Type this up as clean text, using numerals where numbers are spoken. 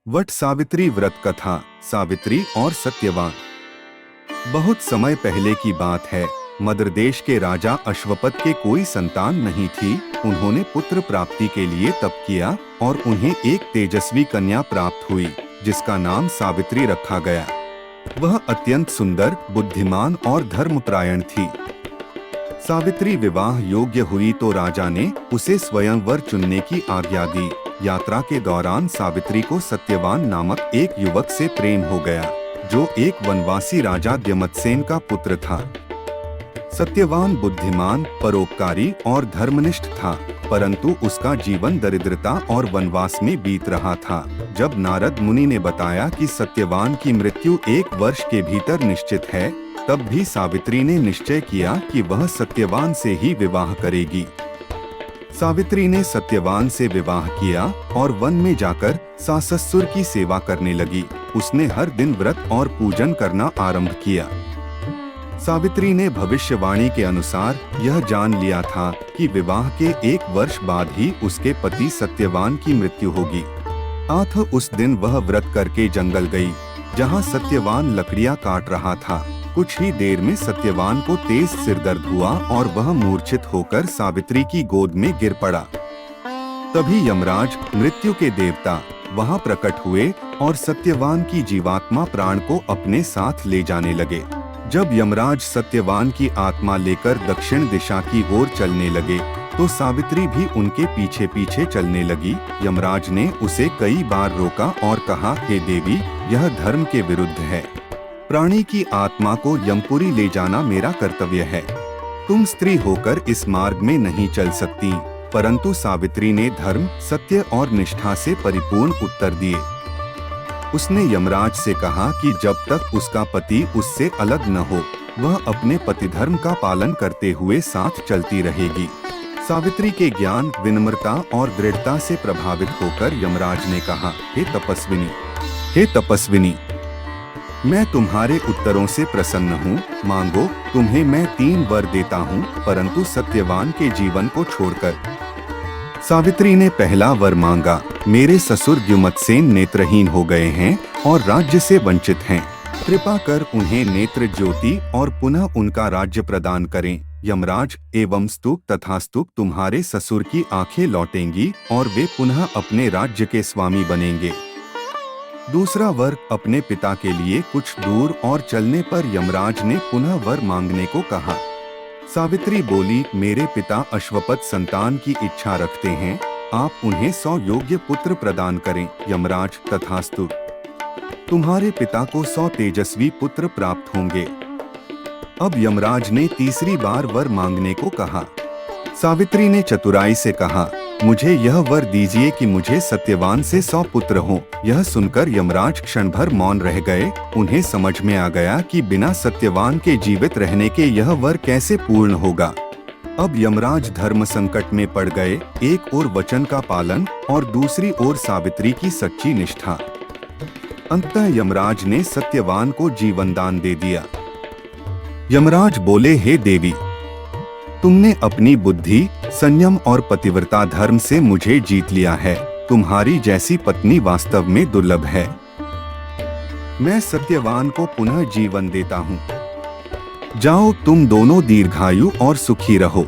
वट सावित्री व्रत कथा। सावित्री और सत्यवान। बहुत समय पहले की बात है। मद्र देश के राजा अश्वपत के कोई संतान नहीं थी। उन्होंने पुत्र प्राप्ति के लिए तप किया और उन्हें एक तेजस्वी कन्या प्राप्त हुई जिसका नाम सावित्री रखा गया। वह अत्यंत सुंदर, बुद्धिमान और धर्मपरायण थी। सावित्री विवाह योग्य हुई तो राजा ने उसे स्वयंवर चुनने की आज्ञा दी। यात्रा के दौरान सावित्री को सत्यवान नामक एक युवक से प्रेम हो गया जो एक वनवासी राजा द्यमत्सेन का पुत्र था। सत्यवान बुद्धिमान, परोपकारी और धर्मनिष्ठ था, परंतु उसका जीवन दरिद्रता और वनवास में बीत रहा था। जब नारद मुनि ने बताया कि सत्यवान की मृत्यु 1 वर्ष के भीतर निश्चित है, तब भी सावित्री ने निश्चय किया कि वह सत्यवान से ही विवाह करेगी। सावित्री ने सत्यवान से विवाह किया और वन में जाकर सास-ससुर की सेवा करने लगी। उसने हर दिन व्रत और पूजन करना आरंभ किया। सावित्री ने भविष्यवाणी के अनुसार यह जान लिया था कि विवाह के 1 वर्ष बाद ही उसके पति सत्यवान की मृत्यु होगी। अतः उस दिन वह व्रत करके जंगल गई, जहाँ सत्यवान लकड़ियाँ काट रहा था। कुछ ही देर में सत्यवान को तेज सिरदर्द हुआ और वह मूर्छित होकर सावित्री की गोद में गिर पड़ा। तभी यमराज, मृत्यु के देवता, वहां प्रकट हुए और सत्यवान की जीवात्मा प्राण को अपने साथ ले जाने लगे। जब यमराज सत्यवान की आत्मा लेकर दक्षिण दिशा की ओर चलने लगे तो सावित्री भी उनके पीछे पीछे चलने लगी। यमराज ने उसे कई बार रोका और कहा, हे देवी, यह धर्म के विरुद्ध है। प्राणी की आत्मा को यमपुरी ले जाना मेरा कर्तव्य है। तुम स्त्री होकर इस मार्ग में नहीं चल सकती। परंतु सावित्री ने धर्म, सत्य और निष्ठा से परिपूर्ण उत्तर दिए। उसने यमराज से कहा कि जब तक उसका पति उससे अलग न हो, वह अपने पतिधर्म का पालन करते हुए साथ चलती रहेगी। सावित्री के ज्ञान, विनम्रता और दृढ़ता से प्रभावित होकर यमराज ने कहा, हे तपस्विनी, मैं तुम्हारे उत्तरों से प्रसन्न हूँ। मांगो, तुम्हें मैं 3 वर देता हूँ, परंतु सत्यवान के जीवन को छोड़कर। सावित्री ने पहला वर मांगा, मेरे ससुर द्युमत्सेन नेत्रहीन हो गए हैं और राज्य से वंचित हैं। कृपा कर उन्हें नेत्र ज्योति और पुनः उनका राज्य प्रदान करें। यमराज, एवं स्तुप तथास्तु, तुम्हारे ससुर की आंखें लौटेंगी और वे पुनः अपने राज्य के स्वामी बनेंगे। दूसरा वर, अपने पिता के लिए कुछ दूर और चलने पर यमराज ने पुनः वर मांगने को कहा। सावित्री बोली, मेरे पिता अश्वपत संतान की इच्छा रखते हैं, आप उन्हें 100 योग्य पुत्र प्रदान करें। यमराज, तथास्तु, तुम्हारे पिता को 100 तेजस्वी पुत्र प्राप्त होंगे। अब यमराज ने तीसरी बार वर मांगने को कहा। सावित्री ने चतुराई से कहा, मुझे यह वर दीजिए कि मुझे सत्यवान से 100 पुत्र हों। यह सुनकर यमराज क्षण भर मौन रह गए। उन्हें समझ में आ गया कि बिना सत्यवान के जीवित रहने के यह वर कैसे पूर्ण होगा। अब यमराज धर्म संकट में पड़ गए। एक ओर वचन का पालन और दूसरी ओर सावित्री की सच्ची निष्ठा। अंततः यमराज ने सत्यवान को जीवन दान दे दिया। यमराज बोले, हे देवी, तुमने अपनी बुद्धि, संयम और पतिव्रता धर्म से मुझे जीत लिया है। तुम्हारी जैसी पत्नी वास्तव में दुर्लभ है। मैं सत्यवान को पुनः जीवन देता हूँ। जाओ, तुम दोनों दीर्घायु और सुखी रहो।